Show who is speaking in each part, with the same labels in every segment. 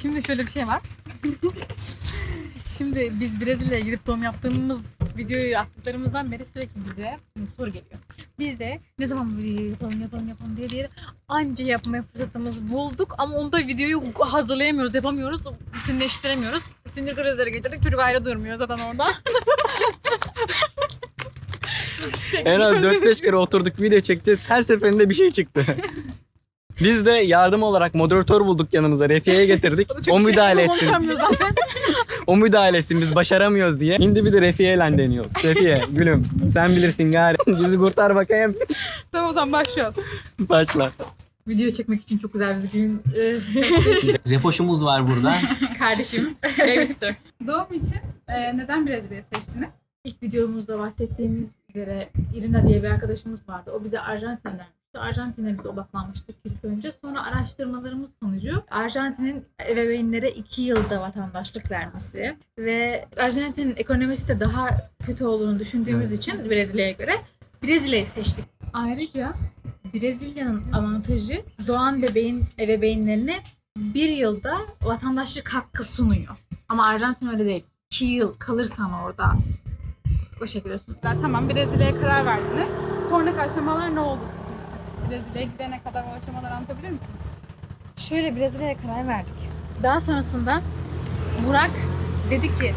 Speaker 1: Şimdi şöyle bir şey var. Şimdi biz Brezilya'ya gidip doğum yaptığımız videoyu attıklarımızdan beri sürekli bize soru geliyor. Biz de ne zaman bu videoyu yapalım diye anca yapmaya fırsatımız bulduk ama onda videoyu hazırlayamıyoruz, yapamıyoruz, bütünleştiremiyoruz. Sinir krizleri geçirdik, çocuk ayrı durmuyor zaten orada.
Speaker 2: En az 4-5 kere oturduk video çekeceğiz. Her seferinde bir şey çıktı. Biz de yardım olarak moderatör bulduk yanımıza. Refiye'ye getirdik. O müdahale etsin.
Speaker 1: Konuşamıyor zaten.
Speaker 2: O müdahale etsin. Biz başaramıyoruz diye. Şimdi bir de Refiye ile deniyoruz. Refiye gülüm sen bilirsin gari. Bizi kurtar bakayım.
Speaker 1: Tamam o zaman başlıyoruz.
Speaker 2: Başla.
Speaker 1: Video çekmek için çok güzel bir gün.
Speaker 2: Refoşumuz var burada.
Speaker 1: Kardeşim. Babysitter.
Speaker 3: Doğum için neden Brezilya'yı seçtiniz?
Speaker 1: İlk videomuzda bahsettiğimiz üzere Irina diye bir arkadaşımız vardı. O bize Arjantin önermişti. Arjantin'e biz odaklanmıştık ilk önce. Sonra araştırmalarımız sonucu Arjantin'in ebeveynlere 2 yılda vatandaşlık vermesi ve Arjantin'in ekonomisi de daha kötü olduğunu düşündüğümüz için Brezilya'ya göre Brezilya'yı seçtik. Ayrıca Brezilya'nın avantajı doğan bebeğin ebeveynlerine 1 yılda vatandaşlık hakkı sunuyor. Ama Arjantin öyle değil. 2 yıl kalırsan orada o şekilde sunuyor.
Speaker 3: Tamam, Brezilya'ya karar verdiniz. Sonraki aşamalar ne oldu sizin için? Brezilya'ya gidene kadar o aşamaları anlatabilir misiniz?
Speaker 1: Şöyle Brezilya'ya karar verdik. Daha sonrasında Burak dedi ki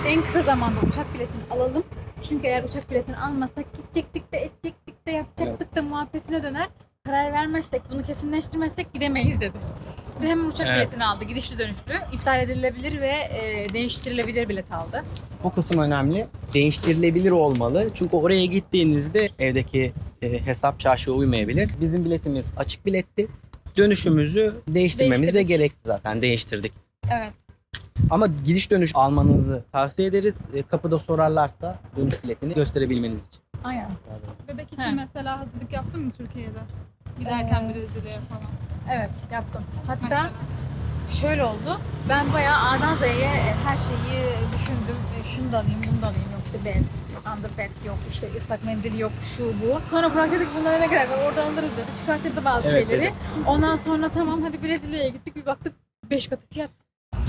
Speaker 1: en kısa zamanda uçak biletini alalım. Çünkü eğer uçak biletini almasak gidecektik de edecektik de yapacaktık da muhabbetine döner. Karar vermezsek, bunu kesinleştirmezsek gidemeyiz dedi. Ve hemen uçak biletini aldı. Gidişli dönüşlü. İptal edilebilir ve değiştirilebilir bilet aldı.
Speaker 2: O kısım önemli. Değiştirilebilir olmalı. Çünkü oraya gittiğinizde evdeki hesap çarşıya uymayabilir. Bizim biletimiz açık biletti. Dönüşümüzü değiştirmemiz de
Speaker 1: Değiştirdik.
Speaker 2: gerekti zaten. Değiştirdik.
Speaker 1: Evet.
Speaker 2: Ama gidiş dönüş almanızı tavsiye ederiz. Kapıda sorarlarsa dönüş biletini gösterebilmeniz için.
Speaker 1: Aynen.
Speaker 3: Bebek için
Speaker 1: He.
Speaker 3: mesela hazırlık yaptın mı Türkiye'de? Giderken
Speaker 1: Evet.
Speaker 3: Brezilya'ya falan.
Speaker 1: Evet, yaptım. Hatta
Speaker 3: Mesela.
Speaker 1: şöyle oldu. Ben bayağı A'dan Z'ye her şeyi düşündüm. Şunu da alayım, bunu da alayım. Yok işte bez, underpad yok, işte ıslak mendil yok, şu bu. Sonra Burak dedik bunlara ne gerek var? Oradan alırız dedi. Çıkarttırdı bazı
Speaker 2: Evet,
Speaker 1: şeyleri.
Speaker 2: dedi.
Speaker 1: Ondan sonra tamam hadi Brezilya'ya gittik. Bir baktık 5 katı fiyat.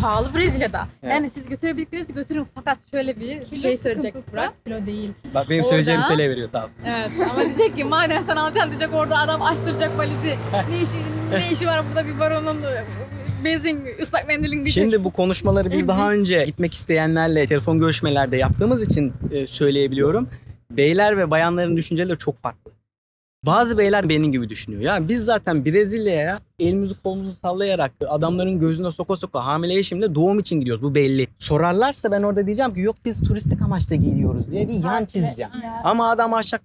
Speaker 1: Pahalı Brezilya'da.
Speaker 2: Evet.
Speaker 1: Yani siz götürebildiklerinizi götürün fakat şöyle bir
Speaker 3: Kilo
Speaker 1: şey söyleyecek
Speaker 3: sıkıntısı.
Speaker 1: Burak. Kilo değil.
Speaker 2: Bak benim
Speaker 1: Orada-
Speaker 2: söyleyeceğimi söyleyiveriyor sağ olsun.
Speaker 1: Evet ama diyecek ki madem sen alacaksın diyecek orada adam açtıracak valizi. Ne işi var burada bir baronun bezin, ıslak mendilin diyecek.
Speaker 2: Şimdi bu konuşmaları biz daha önce gitmek isteyenlerle telefon görüşmelerde yaptığımız için söyleyebiliyorum. Beyler ve bayanların düşünceleri çok farklı. Bazı beyler benim gibi düşünüyor. Yani biz zaten Brezilya'ya elimizi kolumuzu sallayarak adamların gözüne soka soka hamile eşimle doğum için gidiyoruz. Bu belli. Sorarlarsa ben orada diyeceğim ki yok biz turistik amaçla gidiyoruz diye bir yan çizeceğim.
Speaker 1: Ya.
Speaker 2: Ama adam aşağı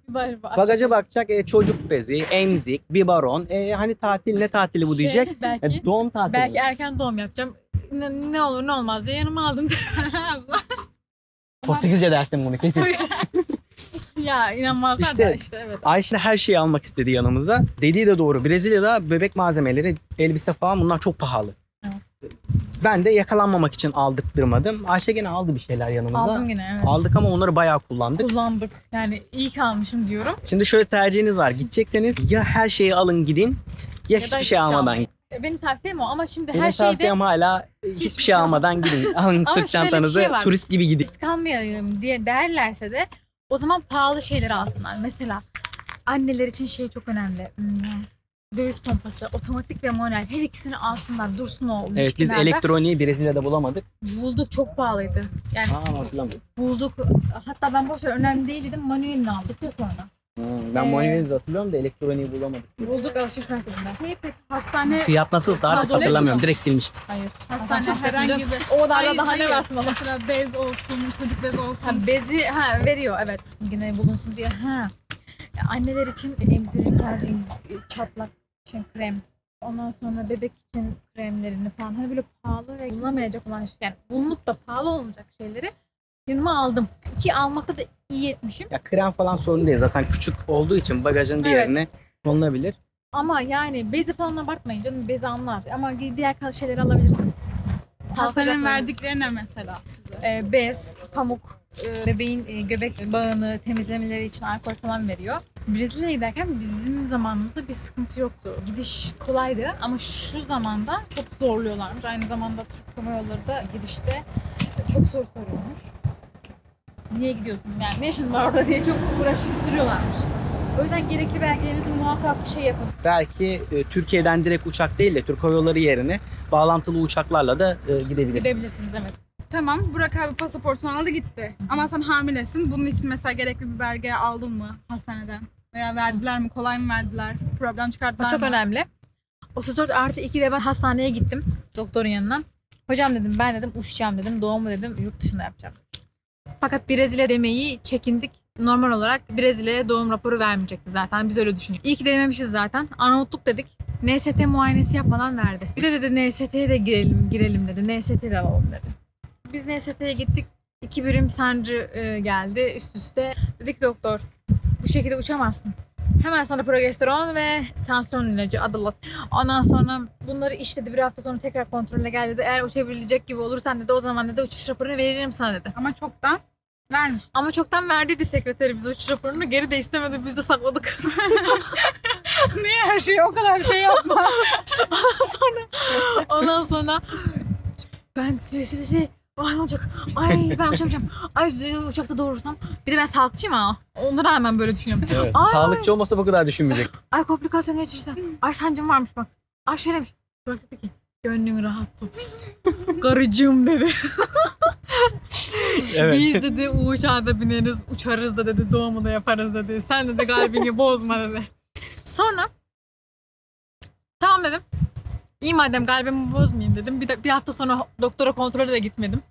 Speaker 2: bagaja bakacak çocuk bezi, emzik, biberon. Hani tatil ne tatili bu diyecek.
Speaker 1: Belki,
Speaker 2: Doğum tatili.
Speaker 1: belki erken doğum yapacağım. Ne olur ne olmaz diye yanıma aldım.
Speaker 2: Portekizce dersin bunu kesin.
Speaker 1: Ya inanmazlar
Speaker 2: İşte-
Speaker 1: da işte evet.
Speaker 2: Ayşe her şeyi almak istedi yanımıza. Dediği de doğru. Brezilya'da bebek malzemeleri, elbise falan bunlar çok pahalı.
Speaker 1: Evet.
Speaker 2: Ben de yakalanmamak için aldırtmadım. Ayşe gene aldı bir şeyler yanımıza.
Speaker 1: Aldım yine evet.
Speaker 2: Aldık ama onları bayağı kullandık.
Speaker 1: Kullandık. Yani iyi kalmışım diyorum.
Speaker 2: Şimdi şöyle tercihiniz var. Gidecekseniz ya her şeyi alın gidin ya
Speaker 1: da
Speaker 2: hiçbir
Speaker 1: hiçbir
Speaker 2: şey
Speaker 1: şey
Speaker 2: almadan
Speaker 1: almayın.
Speaker 2: gidin.
Speaker 1: Benim tavsiyem o ama şimdi
Speaker 2: Benim
Speaker 1: her şeyde
Speaker 2: tavsiyem hala hiçbir şey almadan gidin. Alın
Speaker 1: Ama
Speaker 2: sırt
Speaker 1: şöyle bir
Speaker 2: çantanızı
Speaker 1: şey var.
Speaker 2: turist gibi gidin.
Speaker 1: risk almayalım diye derlerse de o zaman pahalı şeyleri alsınlar. Mesela anneler için şey çok önemli. Göğüs pompası, otomatik ve manuel her ikisini alsınlar. Dursun o
Speaker 2: Evet biz
Speaker 1: ilişkilerde.
Speaker 2: elektroniği Brezilya'da bulamadık.
Speaker 1: Bulduk çok pahalıydı. Yani
Speaker 2: Hatırlamıyorum.
Speaker 1: bulduk. Hatta ben boşver önemli değil dedim. Manuelini aldık ya sonra.
Speaker 2: Ben manuelini de hatırlıyorum da elektroniği bulamadık.
Speaker 1: Bulduk alışveriş merkezinde.
Speaker 3: Şey peki hastane
Speaker 2: Fiyat nasılsa artık
Speaker 1: Kadro
Speaker 2: hatırlamıyorum.
Speaker 3: mu?
Speaker 2: Direkt silmiş.
Speaker 1: Hayır.
Speaker 3: hastane herhangi bir
Speaker 1: O kadarla
Speaker 3: Hayır,
Speaker 1: daha ne
Speaker 3: hayır.
Speaker 1: versin bana?
Speaker 3: Mesela bez olsun, çocuk bezi olsun.
Speaker 1: Ha, bezi veriyor evet. Yine bulunsun diye. Ha. Anneler için emzirirken çatlak için krem. Ondan sonra bebek için kremlerini falan. Hani böyle pahalı ve bulunamayacak olan şey. Yani bulunup da pahalı olmayacak şeyleri yanıma aldım. Ki almakta da iyi etmişim.
Speaker 2: Ya krem falan sorun değil. Zaten küçük olduğu için bagajın bir
Speaker 1: Evet.
Speaker 2: yerine konulabilir.
Speaker 1: Ama yani bezi falan abartmayın canım. Bezi anlar. Ama diğer şeyleri alabilirsiniz.
Speaker 3: Hastanenin verdikleri ne mesela size?
Speaker 1: Bez, pamuk, bebeğin göbek bağını temizlemeleri için alkol falan veriyor. Brezilya'ya giderken bizim zamanımızda bir sıkıntı yoktu. Gidiş kolaydı ama şu zamanda çok zorluyorlarmış. Aynı zamanda Türk Hava Yolları da girişte çok soru soruyormuş. Niye gidiyorsun? Yani ne işin var orada diye çok uğraştırıyorlarmış. O yüzden gerekli belgelerinizi muhakkak yapın.
Speaker 2: Belki Türkiye'den direkt uçak değil de Türk Hava Yolları yerine bağlantılı uçaklarla da gidebilirsiniz.
Speaker 1: Gidebilirsiniz, evet.
Speaker 3: Tamam, Burak abi pasaportunu aldı gitti. Ama sen hamilesin. Bunun için mesela gerekli bir belge aldın mı hastaneden? Veya verdiler mi? Kolay mı verdiler? Problem çıkarttılar
Speaker 1: Bu çok
Speaker 3: mı?
Speaker 1: önemli. 34+2'de ben hastaneye gittim doktorun yanına. Hocam dedim, ben dedim uçacağım dedim. Doğumu dedim yurt dışında yapacağım. Fakat Brezilya demeyi çekindik. Normal olarak Brezilya'ya doğum raporu vermeyecekti zaten. Biz öyle düşünüyoruz. İyi ki dememişiz zaten. Arnavutluk dedik. NST muayenesi yapmadan verdi. Bir de dedi NST'ye de girelim dedi. NST'yi de alalım dedi. Biz NST'ye gittik. 2 birim sancı geldi üst üste. Dedik doktor, bu şekilde uçamazsın. Hemen sana progesteron ve tansiyon ilacı Adalat. Ondan sonra bunları işledi, bir hafta sonra tekrar kontrole gel dedi. Eğer uçabilecek gibi olursan dedi, o zaman dedi uçuş raporunu veririm sana dedi.
Speaker 3: Ama çoktan vermiş.
Speaker 1: Ama çoktan verdiydi sekreteri bize uçuş raporunu. Geri de istemedi, biz de sakladık.
Speaker 3: Niye her şeyi o kadar şey yapma?
Speaker 1: Ondan sonra ben svesi ay ne olacak? Ay ben uçamayacağım. Ay uçakta doğurursam. Bir de ben sağlıkçıyım ha. Ona rağmen böyle düşünüyorum.
Speaker 2: Evet.
Speaker 1: Ay.
Speaker 2: Sağlıkçı olmasa bu kadar düşünmeyecek.
Speaker 1: Ay komplikasyon geçirsem. Ay sancım varmış bak. Ay şöylemiş. Bırak dedi ki gönlünü rahat tut. Karıcığım dedi.
Speaker 2: Evet.
Speaker 1: Biz dedi o uçağa da bineriz, uçarız da dedi, doğumu da yaparız dedi. Sen dedi kalbini bozma dedi. Sonra tamam dedim. İyi madem kalbimi bozmayayım dedim. Bir hafta sonra doktora kontrole de gitmedim.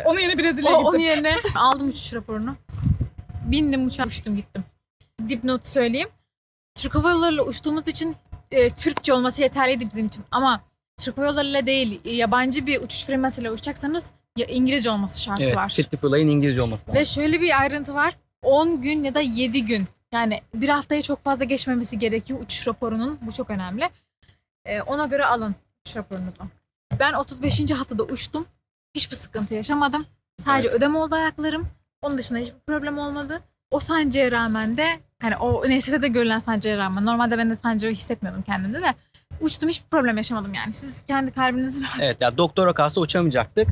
Speaker 3: Onun yerine Brezilya'ya
Speaker 1: Onun
Speaker 3: gittim.
Speaker 1: yerine aldım uçuş raporunu. Bindim uçağa, uçtum gittim. Dipnot söyleyeyim. Türk Hava Yolları'yla uçtuğumuz için Türkçe olması yeterliydi bizim için. Ama Türk Hava Yolları'yla değil, yabancı bir uçuş firmasıyla uçacaksanız ya İngilizce olması şartı
Speaker 2: Evet.
Speaker 1: var.
Speaker 2: Fitty Fly'in İngilizce olması lazım.
Speaker 1: Ve şöyle bir ayrıntı var. 10 gün ya da 7 gün. Yani bir haftaya çok fazla geçmemesi gerekiyor uçuş raporunun. Bu çok önemli. Ona göre alın uçuş raporunuzu. Ben 35. haftada uçtum. Hiçbir sıkıntı yaşamadım. Sadece ödem oldu ayaklarım. Onun dışında hiçbir problem olmadı. O sancıya rağmen de hani o NST'de görülen sancıya rağmen, normalde ben de sancıyı hissetmiyordum kendimde de, uçtum, hiçbir problem yaşamadım yani. Siz kendi kalbinizi rahat
Speaker 2: Evet ya, doktora kalsa uçamayacaktık.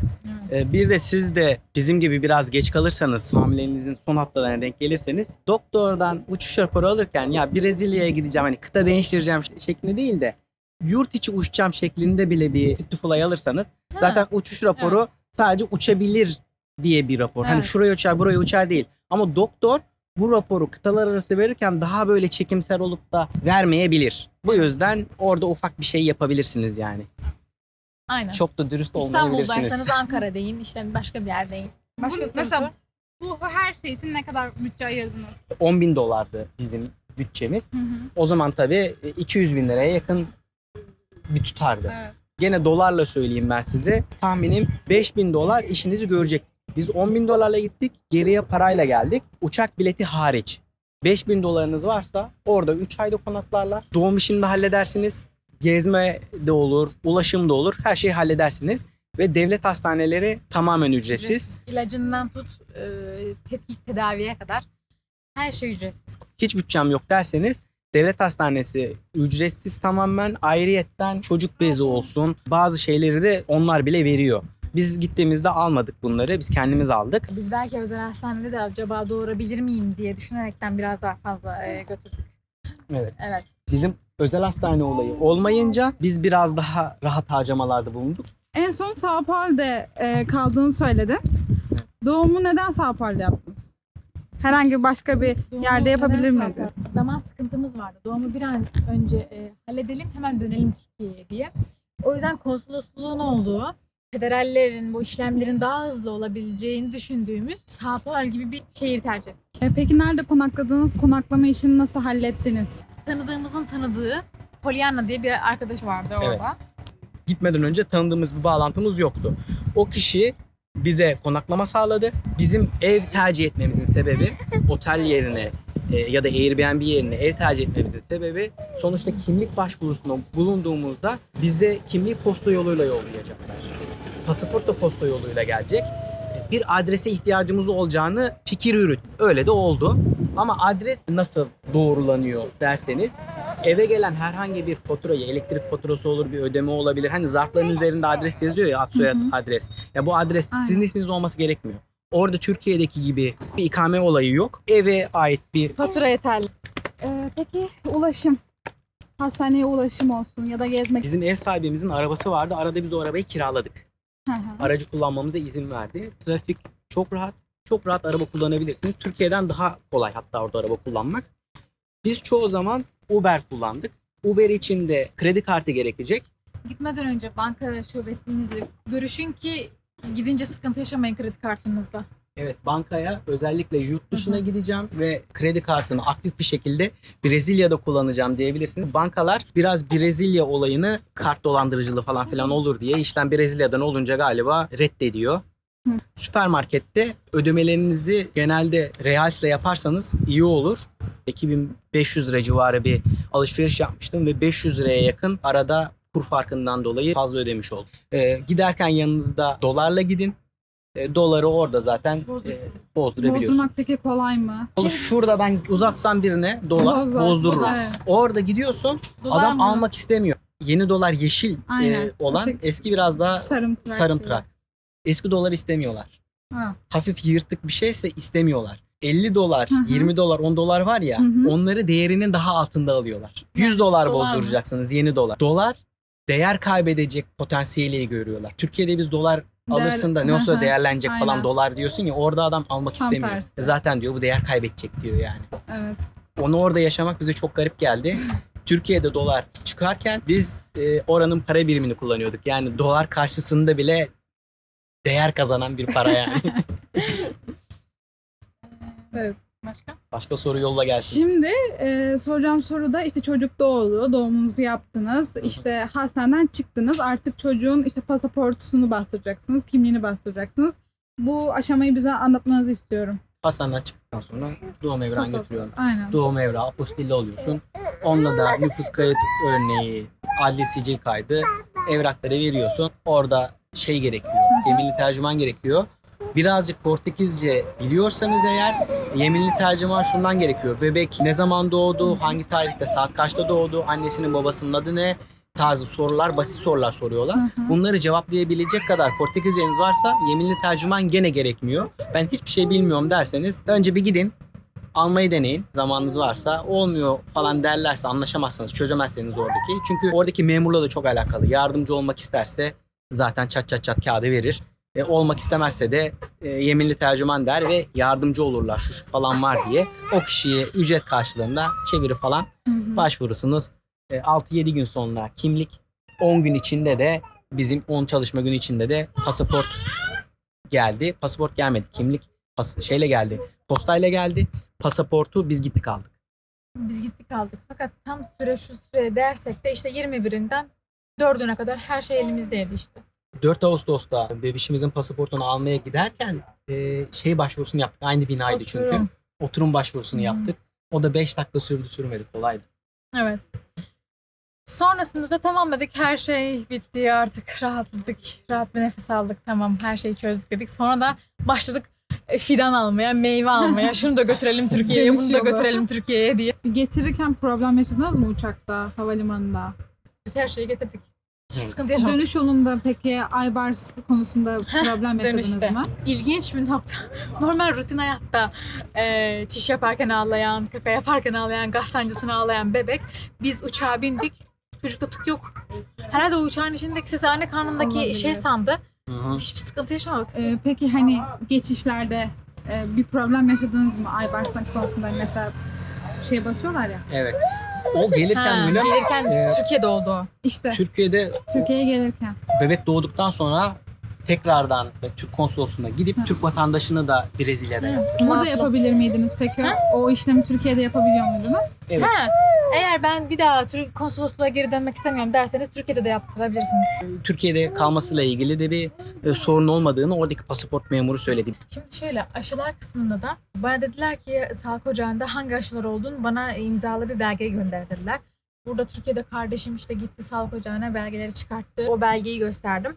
Speaker 1: Evet.
Speaker 2: Bir de siz de bizim gibi biraz geç kalırsanız, hamileliğinizin son haftalarına denk gelirseniz, doktordan uçuş raporu alırken ya Brezilya'ya gideceğim, hani kıta değiştireceğim şeklinde değil de yurt içi uçacağım şeklinde bile bir Fit to Fly alırsanız zaten uçuş raporu sadece uçabilir diye bir rapor. Hani
Speaker 1: Evet.
Speaker 2: şuraya uçar, buraya uçar değil. Ama doktor bu raporu kıtalar arası verirken daha böyle çekimsel olup da vermeyebilir. Bu yüzden orada ufak bir şey yapabilirsiniz yani.
Speaker 1: Aynen.
Speaker 2: Çok da dürüst olmayabilirsiniz.
Speaker 1: İstanbul'daysanız Ankara deyin, işte başka bir yer deyin. Başka bir soru
Speaker 3: Mesela
Speaker 1: sor.
Speaker 3: bu her şey için ne kadar bütçe ayırdınız?
Speaker 2: 10.000 dolardı bizim bütçemiz. O zaman tabii 200 bin liraya yakın bir tutardı.
Speaker 3: Evet.
Speaker 2: Gene dolarla söyleyeyim ben size. Tahminim 5.000 dolar işinizi görecek. Biz 10.000 dolarla gittik. Geriye parayla geldik. Uçak bileti hariç. 5.000 dolarınız varsa orada 3 ayda konaklarlar. Doğum işini de halledersiniz. Gezme de olur, ulaşım da olur. Her şeyi halledersiniz. Ve devlet hastaneleri tamamen ücretsiz.
Speaker 1: İlacından tut, tetkik tedaviye kadar her şey ücretsiz.
Speaker 2: Hiç bütçem yok derseniz devlet hastanesi ücretsiz tamamen, ayrıyetten çocuk bezi olsun, bazı şeyleri de onlar bile veriyor. Biz gittiğimizde almadık bunları, biz kendimiz aldık.
Speaker 1: Biz belki özel hastanede de acaba doğurabilir miyim diye düşünerekten biraz daha fazla götürdük.
Speaker 2: Evet.
Speaker 1: Evet.
Speaker 2: Bizim özel hastane olayı olmayınca biz biraz daha rahat harcamalarda bulunduk.
Speaker 3: En son Sao Paulo'da kaldığını söyledin. Doğumu neden Sao Paulo'da yaptınız? Herhangi başka bir yerde yapabilir miydi?
Speaker 1: Zaman sıkıntımız vardı. Doğumu bir an önce halledelim, hemen dönelim Türkiye'ye diye. O yüzden konsolosluğun olduğu, federallerin bu işlemlerin daha hızlı olabileceğini düşündüğümüz Sao Paulo gibi bir şehir tercih ettik.
Speaker 3: Peki nerede konakladınız? Konaklama işini nasıl hallettiniz?
Speaker 1: Tanıdığımızın tanıdığı Pollyanna diye bir arkadaş vardı orada.
Speaker 2: Evet. Gitmeden önce tanıdığımız bir bağlantımız yoktu. O kişi bize konaklama sağladı. Bizim ev tercih etmemizin sebebi, otel yerine ya da Airbnb yerine ev tercih etmemizin sebebi, sonuçta kimlik başvurusunda bulunduğumuzda bize kimliği posta yoluyla yollayacaklar. Pasaport da posta yoluyla gelecek. Bir adrese ihtiyacımız olacağını fikir yürüt. Öyle de oldu. Ama adres nasıl doğrulanıyor derseniz eve gelen herhangi bir faturayı, elektrik faturası olur, bir ödeme olabilir. Hani zarfların üzerinde adres yazıyor ya, ad soyad adres. Ya bu adres sizin isminiz olması gerekmiyor. Orada Türkiye'deki gibi bir ikame olayı yok. Eve ait bir
Speaker 1: Fatura yeterli.
Speaker 3: Peki ulaşım? Hastaneye ulaşım olsun ya da gezmek.
Speaker 2: bizim ev sahibimizin arabası vardı. Arada biz o arabayı kiraladık.
Speaker 3: Hı hı.
Speaker 2: Aracı kullanmamıza izin verdi. Trafik çok rahat. Çok rahat araba kullanabilirsiniz. Türkiye'den daha kolay hatta orada araba kullanmak. Biz çoğu zaman Uber kullandık. Uber için de kredi kartı gerekecek.
Speaker 1: Gitmeden önce banka şubesinizle görüşün ki gidince sıkıntı yaşamayın kredi kartınızda.
Speaker 2: Evet, bankaya özellikle yurt dışına gideceğim ve kredi kartını aktif bir şekilde Brezilya'da kullanacağım diyebilirsiniz. Bankalar biraz Brezilya olayını kart dolandırıcılığı falan filan olur diye işlem Brezilya'dan olunca galiba reddediyor. Süpermarkette ödemelerinizi genelde Reals'le yaparsanız iyi olur. 2500 lira civarı bir alışveriş yapmıştım ve 500 liraya yakın arada kur farkından dolayı fazla ödemiş oldum. Giderken yanınızda dolarla gidin. Doları orada zaten bozdurabiliyorsunuz.
Speaker 3: Bozdurmak peki kolay mı?
Speaker 2: Şurada ben uzatsam birine dolar
Speaker 3: Bozar.
Speaker 2: bozdururum.
Speaker 3: Evet.
Speaker 2: Orada gidiyorsun,
Speaker 1: Dolar
Speaker 2: adam
Speaker 1: mı?
Speaker 2: almak istemiyor. Yeni dolar yeşil
Speaker 3: Aynen.
Speaker 2: olan,
Speaker 3: Öteki
Speaker 2: eski biraz daha
Speaker 3: sarımtırak.
Speaker 2: sarımtırak. Eski dolar istemiyorlar.
Speaker 3: Ha.
Speaker 2: Hafif yırtık bir şeyse istemiyorlar. 50 dolar,
Speaker 3: Hı hı.
Speaker 2: 20 dolar, 10 dolar var ya,
Speaker 3: Hı hı.
Speaker 2: onları değerinin daha altında alıyorlar. 100 dolar
Speaker 1: Dolar mı?
Speaker 2: bozduracaksınız, yeni dolar. Dolar değer kaybedecek potansiyeli görüyorlar. Türkiye'de biz dolar alırsın da ne olsa
Speaker 3: Hı hı.
Speaker 2: değerlenecek falan
Speaker 3: Aynen.
Speaker 2: dolar diyorsun ya, orada adam almak
Speaker 3: Tam
Speaker 2: istemiyor.
Speaker 3: tersi.
Speaker 2: Zaten diyor bu değer kaybedecek diyor yani.
Speaker 3: Evet.
Speaker 2: Onu orada yaşamak bize çok garip geldi. Türkiye'de dolar çıkarken biz oranın para birimini kullanıyorduk. Yani dolar karşısında bile değer kazanan bir para yani.
Speaker 3: Evet.
Speaker 1: Başka?
Speaker 2: Başka soru yolla gelsin.
Speaker 3: Şimdi soracağım soruda işte çocuk doğdu, doğumunuzu yaptınız, işte hastaneden çıktınız, artık çocuğun işte pasaportunu bastıracaksınız, kimliğini bastıracaksınız. Bu aşamayı bize anlatmanızı istiyorum.
Speaker 2: Hastaneden çıktıktan sonra doğum evrağı
Speaker 3: Pasaport.
Speaker 2: götürüyorsun.
Speaker 3: Aynen.
Speaker 2: Doğum evrağı apostilli alıyorsun. Onunla da nüfus kayıt örneği, adli sicil kaydı, evrakları veriyorsun. Orada şey gerekiyor, yeminli tercüman gerekiyor. Birazcık Portekizce biliyorsanız eğer yeminli tercüman şundan gerekiyor. Bebek ne zaman doğdu, hangi tarihte, saat kaçta doğdu, annesinin babasının adı ne tarzı sorular, basit sorular soruyorlar. Bunları cevaplayabilecek kadar Portekizceniz varsa yeminli tercüman gene gerekmiyor. Ben hiçbir şey bilmiyorum derseniz önce bir gidin. Almayı deneyin zamanınız varsa. Olmuyor falan derlerse, anlaşamazsanız, çözemezseniz oradaki. Çünkü oradaki memurla da çok alakalı. Yardımcı olmak isterse zaten çat çat çat kağıdı verir. Olmak istemezse de yeminli tercüman der ve yardımcı olurlar şu falan var diye. O kişiye ücret karşılığında çeviri falan başvurursunuz. 6-7 gün sonra kimlik, 10 gün içinde de bizim 10 çalışma günü içinde de pasaport geldi. Pasaport gelmedi. Kimlik şeyle geldi. Postayla geldi. Pasaportu biz gittik aldık.
Speaker 1: Biz gittik aldık. Fakat tam süre şu süre dersek de işte 21'inden 4'üne kadar her şey elimizdeydi işte.
Speaker 2: 4 Ağustos'ta bebişimizin pasaportunu almaya giderken şey başvurusunu yaptık. Aynı binaydı çünkü.
Speaker 1: Oturum.
Speaker 2: Oturum başvurusunu yaptık. O da 5 dakika sürdü, sürmedi. Kolaydı.
Speaker 1: Evet. Sonrasında da tamamladık. Her şey bitti artık. Rahatladık. Rahat bir nefes aldık. Tamam her şeyi çözdük dedik. Sonra da başladık fidan almaya, meyve almaya. Şunu da götürelim Türkiye'ye,
Speaker 3: Dönüş
Speaker 1: bunu da
Speaker 3: yolu.
Speaker 1: götürelim Türkiye'ye diye.
Speaker 3: Getirirken problem yaşadınız mı uçakta, havalimanında?
Speaker 1: Biz her şeyi getirdik. Hiç
Speaker 2: Evet.
Speaker 1: sıkıntı yaşamadık.
Speaker 3: Dönüş yolunda peki Aybars konusunda problem yaşadınız
Speaker 1: Dönüşte.
Speaker 3: mı?
Speaker 1: İlginç bir nokta. Normal rutin hayatta çiş yaparken ağlayan, kaka yaparken ağlayan, gaz sancısına ağlayan bebek. Biz uçağa bindik. Çocukta tık yok. Herhalde o uçağın içindeki sesi anne karnındaki
Speaker 3: Olabilir.
Speaker 1: şey sandı.
Speaker 2: Hı-hı.
Speaker 1: Hiçbir sıkıntı yaşamadık.
Speaker 3: Peki hani geçişlerde bir problem yaşadınız mı Aybars'ın konusunda? Mesela şey basıyorlar ya.
Speaker 2: Evet. O gelirken Münir,
Speaker 1: Gelirken Türkiye'de oldu o.
Speaker 3: İşte
Speaker 2: Türkiye'de
Speaker 3: Türkiye'ye gelirken.
Speaker 2: bebek doğduktan sonra tekrardan Türk konsolosluğuna gidip Türk vatandaşını da Brezilya'da yaptı.
Speaker 3: Burada yapabilir miydiniz peki? O işlemi Türkiye'de yapabiliyor muydunuz?
Speaker 2: Evet.
Speaker 1: Ha, eğer ben bir daha Türk konsolosluğa geri dönmek istemiyorum derseniz Türkiye'de de yaptırabilirsiniz.
Speaker 2: Türkiye'de kalmasıyla ilgili de bir sorun olmadığını oradaki pasaport memuru söyledi.
Speaker 1: Şimdi şöyle aşılar kısmında da bana dediler ki sağlık ocağında hangi aşılar olduğunu bana imzalı bir belge gönder dediler. Burada Türkiye'de kardeşim işte gitti sağlık ocağına belgeleri çıkarttı. O belgeyi gösterdim.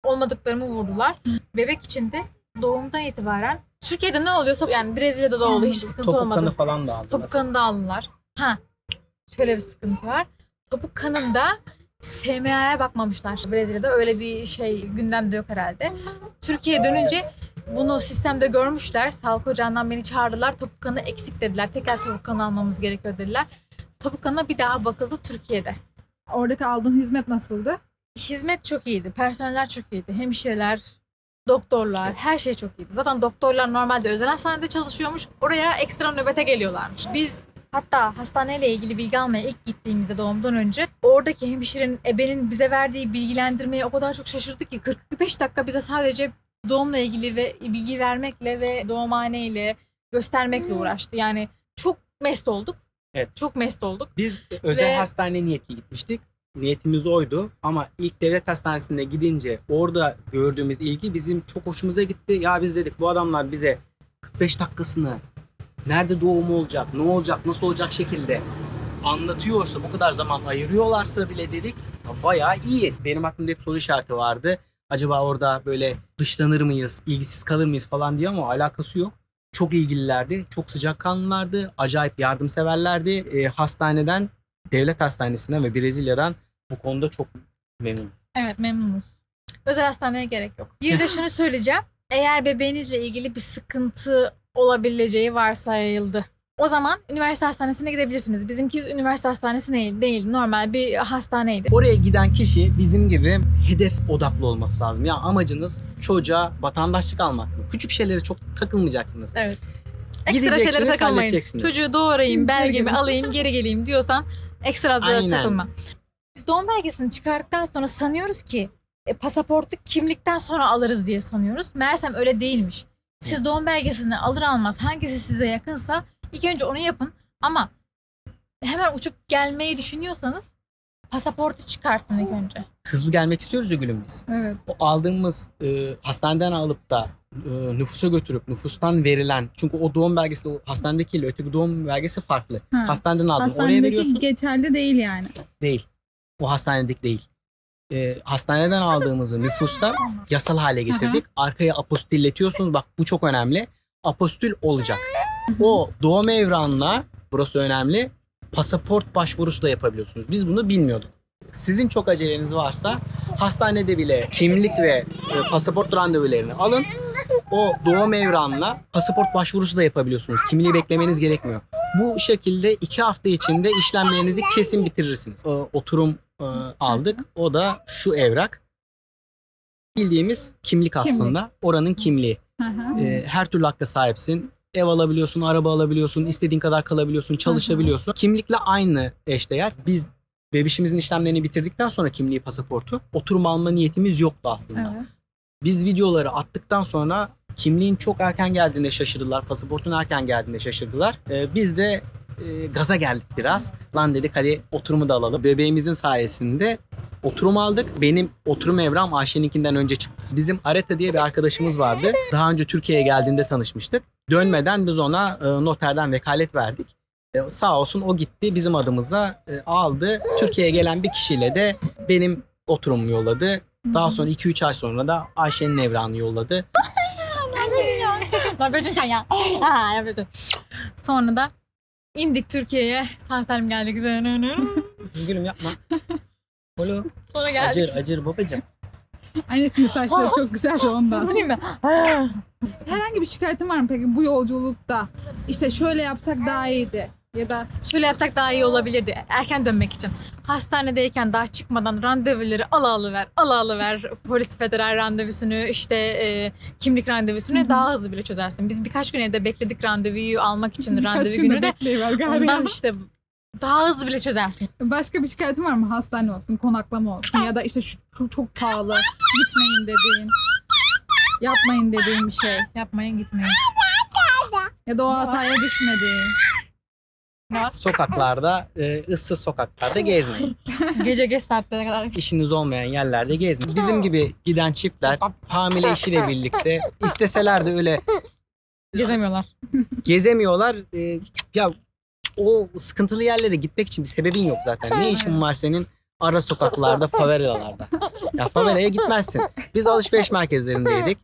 Speaker 1: Olmadıklarımı vurdular. Bebek için de doğumdan itibaren Türkiye'de ne oluyorsa yani Brezilya'da da oldu. Hiç sıkıntı
Speaker 2: Topuk
Speaker 1: olmadı.
Speaker 2: kanı falan da aldılar.
Speaker 1: Topuk kanı da aldılar. Şöyle bir sıkıntı var. Topuk kanında SMA'ya bakmamışlar. Brezilya'da öyle bir şey gündemde yok herhalde. Türkiye'ye dönünce bunu sistemde görmüşler. Sağlık ocağından beni çağırdılar. Topuk kanı eksik dediler. Tekrar topuk kanı almamız gerekiyor dediler. Topuk kanına bir daha bakıldı Türkiye'de.
Speaker 3: Oradaki aldığın hizmet nasıldı?
Speaker 1: Hizmet çok iyiydi. Personeller çok iyiydi. Hemşireler, doktorlar, her şey çok iyiydi. Zaten doktorlar normalde özel hastanede çalışıyormuş. Oraya ekstra nöbete geliyorlarmış. Biz hatta hastaneyle ilgili bilgi almaya ilk gittiğimizde doğumdan önce oradaki hemşirenin, ebenin bize verdiği bilgilendirmeye o kadar çok şaşırdık ki 45 dakika bize sadece doğumla ilgili ve bilgi vermekle ve doğumhaneyle göstermekle uğraştı. Yani çok mest olduk.
Speaker 2: Evet.
Speaker 1: Çok mest olduk.
Speaker 2: Biz özel
Speaker 1: Ve-
Speaker 2: hastane niyetli gitmiştik. Niyetimiz oydu ama ilk devlet hastanesine gidince orada gördüğümüz ilgi bizim çok hoşumuza gitti. Ya biz dedik bu adamlar bize 45 dakikasını nerede doğum olacak, ne olacak, nasıl olacak şekilde anlatıyorsa, bu kadar zaman ayırıyorlarsa bile dedik bayağı iyi. Benim aklımda hep soru işareti vardı. Acaba orada böyle dışlanır mıyız, ilgisiz kalır mıyız falan diye ama alakası yok. Çok ilgililerdi, çok sıcakkanlılardı, acayip yardımseverlerdi. Hastaneden, devlet hastanesinden ve Brezilya'dan bu konuda çok memnunum.
Speaker 1: Evet, memnunuz. Özel hastaneye gerek yok. Bir de şunu söyleyeceğim. Eğer bebeğinizle ilgili bir sıkıntı olabileceği varsayıldı. O zaman üniversite hastanesine gidebilirsiniz. Bizimki üniversite hastanesi değil. Normal bir hastaneydi.
Speaker 2: Oraya giden kişi bizim gibi hedef odaklı olması lazım. Ya amacınız çocuğa vatandaşlık almak mı? Küçük şeylere çok takılmayacaksınız.
Speaker 1: Evet. Ekstra
Speaker 2: Gideceksiniz,
Speaker 1: şeylere takılmayın.
Speaker 2: halledeceksiniz.
Speaker 1: Çocuğu doğurayım, belgemi alayım, geri geleyim diyorsan ekstra
Speaker 2: Aynen.
Speaker 1: takılma. Biz doğum belgesini çıkarttıktan sonra sanıyoruz ki pasaportu kimlikten sonra alırız diye sanıyoruz. Meğersem öyle değilmiş. Siz doğum belgesini alır almaz hangisi size yakınsa ilk önce onu yapın. Ama hemen uçup gelmeyi düşünüyorsanız pasaportu çıkartın ilk önce.
Speaker 2: Hızlı gelmek istiyoruz ya gülüm biz.
Speaker 3: Evet.
Speaker 2: O aldığımız hastaneden alıp da nüfusa götürüp nüfustan verilen, çünkü o doğum belgesi o hastanedekiyle öteki doğum belgesi farklı.
Speaker 3: Ha.
Speaker 2: Hastaneden aldın oraya
Speaker 3: Hastanedeki
Speaker 2: veriyorsun.
Speaker 3: geçerli değil yani.
Speaker 2: Değil. O hastanedeki değil. Hastaneden aldığımızı nüfusta yasal hale getirdik. Arkaya apostilletiyorsunuz. Bak bu çok önemli. Apostil olacak. O doğum evranla, burası önemli, pasaport başvurusu da yapabiliyorsunuz. Biz bunu bilmiyorduk. Sizin çok aceleniz varsa hastanede bile kimlik ve pasaport randevularını alın. O doğum evranla pasaport başvurusu da yapabiliyorsunuz. Kimliği beklemeniz gerekmiyor. Bu şekilde 2 hafta içinde işlemlerinizi kesin bitirirsiniz. Oturum aldık. O da şu evrak. Bildiğimiz kimlik aslında. Oranın kimliği.
Speaker 3: Hı hı.
Speaker 2: Her türlü hakka sahipsin. Ev alabiliyorsun, araba alabiliyorsun, istediğin kadar kalabiliyorsun, çalışabiliyorsun. Kimlikle aynı eşdeğer. Biz bebişimizin işlemlerini bitirdikten sonra kimliği, pasaportu, oturum alma niyetimiz yoktu aslında.
Speaker 3: Evet.
Speaker 2: Biz videoları attıktan sonra kimliğin çok erken geldiğinde şaşırdılar, pasaportun erken geldiğinde şaşırdılar. Biz de gaza geldik biraz. Lan dedik hadi oturumu da alalım. Bebeğimizin sayesinde oturum aldık. Benim oturum evram Ayşe'ninkinden önce çıktı. Bizim Areta diye bir arkadaşımız vardı. Daha önce Türkiye'ye geldiğinde tanışmıştık. Dönmeden biz ona noterden vekalet verdik. Sağ olsun o gitti bizim adımıza aldı. Türkiye'ye gelen bir kişiyle de benim oturumumu yolladı. Daha sonra 2-3 ay sonra da Ayşe'nin evranını yolladı.
Speaker 1: Ne yapıyorsun sen ya? Yapıyordun. Sonra da indik Türkiye'ye. Sağ salim geldik.
Speaker 2: Gülüm yapma. Olo.
Speaker 1: Sonra geldik.
Speaker 2: Acır babacığım.
Speaker 3: Annesinin saçları çok güzel de ondan.
Speaker 1: Sızlayayım mı?
Speaker 3: Herhangi bir şikayetin var mı peki bu yolculukta? İşte şöyle yapsak daha iyiydi. Ya da
Speaker 1: Şöyle yapsak daha iyi olabilirdi. Erken dönmek için. Hastanedeyken daha çıkmadan randevuları alıver. Polis federal randevusunu, işte kimlik randevusunu daha hızlı bile çözersin. Biz birkaç gün evde bekledik randevuyu almak için. Randevu günü de
Speaker 3: bekleyiver galiba.
Speaker 1: ondan işte daha hızlı bile çözersin.
Speaker 3: Başka bir şikayetin var mı? Hastane olsun, konaklama olsun ya da işte şu çok pahalı, gitmeyin dediğin, yapmayın dediğin bir şey.
Speaker 1: Yapmayın, gitmeyin.
Speaker 3: Ya da o hataya düşmediğin.
Speaker 1: Ne var?
Speaker 2: Sokaklarda, ıssız sokaklarda gezmeyin.
Speaker 1: Gece geç saatlere kadar.
Speaker 2: İşiniz olmayan yerlerde gezmeyin. Bizim gibi giden çiftler hamile eşiyle birlikte isteseler de öyle
Speaker 1: Gezemiyorlar.
Speaker 2: gezemiyorlar. Ya o sıkıntılı yerlere gitmek için bir sebebin yok zaten. Ne işin var senin ara sokaklarda, favelalarda? Ya favelaya gitmezsin. Biz alışveriş merkezlerindeydik.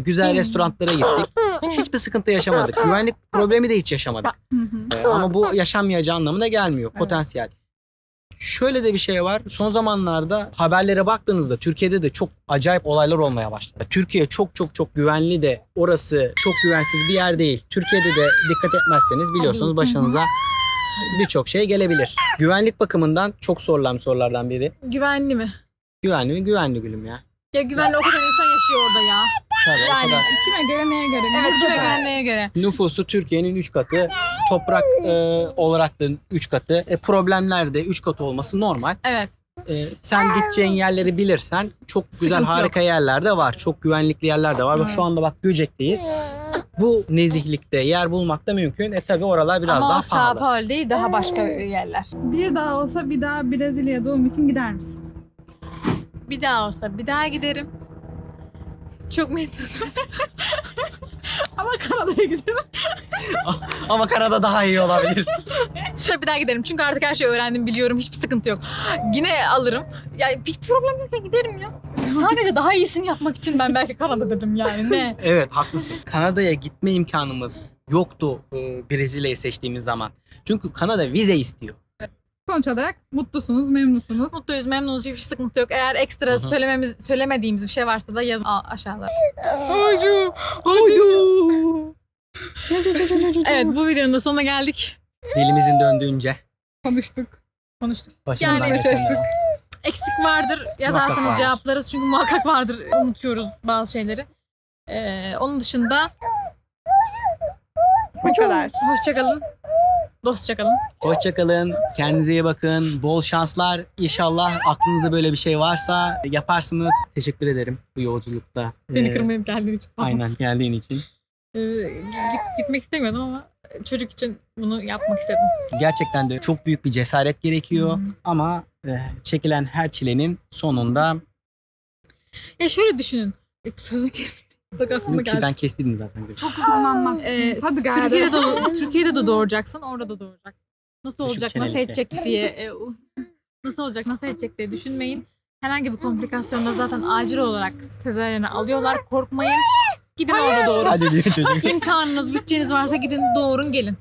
Speaker 2: Güzel restoranlara gittik. Hiçbir sıkıntı yaşamadık. Güvenlik problemi de hiç yaşamadık.
Speaker 3: Hı hı.
Speaker 2: Ama bu yaşanmayacağı anlamına gelmiyor. Potansiyel. Şöyle de bir şey var. Son zamanlarda haberlere baktığınızda Türkiye'de de çok acayip olaylar olmaya başladı. Türkiye çok çok çok güvenli de orası çok güvensiz bir yer değil. Türkiye'de de dikkat etmezseniz biliyorsunuz başınıza birçok şey gelebilir. Güvenlik bakımından çok sorulan sorulardan biri.
Speaker 1: Güvenli mi?
Speaker 2: Güvenli mi? Güvenli gülüm ya.
Speaker 1: Ya güvenli o kadar insan yaşıyor orada ya.
Speaker 2: Tabii, o
Speaker 1: Yani
Speaker 2: kadar.
Speaker 3: Kime göre neye göre?
Speaker 1: Evet,
Speaker 3: Burada
Speaker 1: kime
Speaker 3: da-
Speaker 1: göre neye göre.
Speaker 2: Nüfusu Türkiye'nin 3 katı. Toprak olarak da 3 katı. Problemler de 3 katı olması normal.
Speaker 1: Evet.
Speaker 2: Sen gideceğin yerleri bilirsen çok güzel
Speaker 1: Sıkıntı
Speaker 2: harika yerler de var. Çok güvenlikli yerler de var. Bak
Speaker 1: Evet.
Speaker 2: şu anda bak Göcek'teyiz. Bu nezihlikte yer bulmak da mümkün. Tabii oralar biraz
Speaker 1: Ama
Speaker 2: daha
Speaker 1: o Sao
Speaker 2: pahalı.
Speaker 1: Paulo değil, daha başka yerler.
Speaker 3: Bir daha olsa bir daha Brezilya doğum için gider misin?
Speaker 1: Bir daha olsa bir daha giderim. Çok memnunum. Ama Kanada'ya giderim.
Speaker 2: Ama Kanada daha iyi olabilir.
Speaker 1: İşte bir daha giderim. Çünkü artık her şeyi öğrendim, biliyorum. Hiçbir sıkıntı yok. Yine alırım. Ya hiç problem yok ya, giderim ya. Sadece daha iyisini yapmak için ben belki Kanada dedim yani. Ne?
Speaker 2: Evet haklısın. Kanada'ya gitme imkanımız yoktu Brezilya'yı seçtiğimiz zaman. Çünkü Kanada vize istiyor.
Speaker 3: Sonuç olarak mutlusunuz, memnunsunuz.
Speaker 1: Mutluyuz, memnunuz. Hiçbir sıkıntı yok. Eğer ekstra söylemediğimiz bir şey varsa da yazın aşağıda. Evet, bu videonun da sonuna geldik.
Speaker 2: Dilimizin döndüğünce.
Speaker 3: Konuştuk.
Speaker 2: Başımızdan
Speaker 1: Yani
Speaker 2: geçenler.
Speaker 1: Eksik vardır.
Speaker 2: Muhakkak
Speaker 1: Yazarsanız
Speaker 2: vardır.
Speaker 1: cevaplarız. Çünkü muhakkak vardır. Unutuyoruz bazı şeyleri. Onun dışında
Speaker 3: Bu kadar.
Speaker 1: hoşçakalın. Dostça kalın.
Speaker 2: Hoşçakalın. Kendinize iyi bakın. Bol şanslar. İnşallah aklınızda böyle bir şey varsa yaparsınız. Teşekkür ederim bu yolculukta.
Speaker 1: Beni kırmayıp geldiğin için.
Speaker 2: Aynen geldiğin için.
Speaker 1: Gitmek istemiyordum ama çocuk için bunu yapmak istedim.
Speaker 2: Gerçekten de çok büyük bir cesaret gerekiyor. Ama çekilen her çilenin sonunda
Speaker 1: Ya şöyle düşünün. Sözü kestim. Bak aklıma
Speaker 2: yok ki
Speaker 1: geldi.
Speaker 2: ben kestim zaten.
Speaker 3: Çok uzun anlattınız. Hadi gari.
Speaker 1: Türkiye'de de doğuracaksın, orada da doğuracaksın. Nasıl
Speaker 2: Düşük
Speaker 1: olacak, nasıl
Speaker 2: çeneli
Speaker 1: edecek diye nasıl olacak, nasıl edecek diye düşünmeyin. Herhangi bir komplikasyonda zaten acil olarak sezaryeni alıyorlar. Korkmayın. Gidin orada doğurun.
Speaker 2: Hadi diyor çocuk.
Speaker 1: İmkanınız, bütçeniz varsa gidin doğurun gelin.